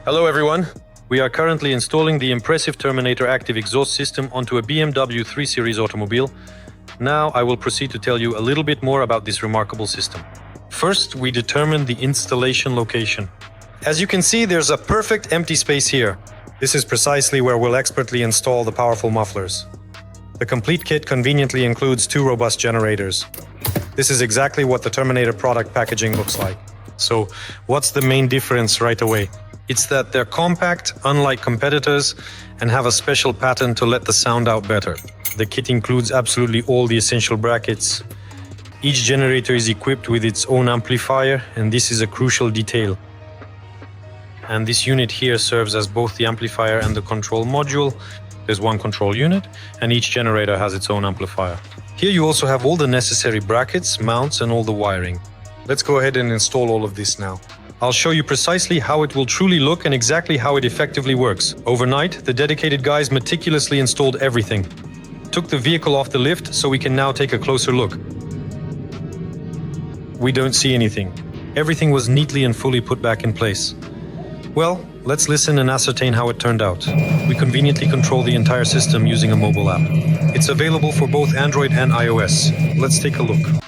Hello everyone. We are currently installing the impressive Terminator Active Exhaust system onto a BMW 3 Series automobile. Now I will proceed to tell you a little bit more about this remarkable system. First, we determine the installation location. As you can see, there's a perfect empty space here. This is precisely where we'll expertly install the powerful mufflers. The complete kit conveniently includes 2 robust generators. This is exactly what the Terminator product packaging looks like. So, what's the main difference right away? It's that they're compact, unlike competitors, and have a special pattern to let the sound out better. The kit includes absolutely all the essential brackets. Each generator is equipped with its own amplifier, and this is a crucial detail. And this unit here serves as both the amplifier and the control module. There's one control unit, and each generator has its own amplifier. Here you also have all the necessary brackets, mounts, and all the wiring. Let's go ahead and install all of this now. I'll show you precisely how it will truly look and exactly how it effectively works. Overnight, the dedicated guys meticulously installed everything. Took the vehicle off the lift, so we can now take a closer look. We don't see anything. Everything was neatly and fully put back in place. Well, let's listen and ascertain how it turned out. We conveniently control the entire system using a mobile app. It's available for both Android and iOS. Let's take a look.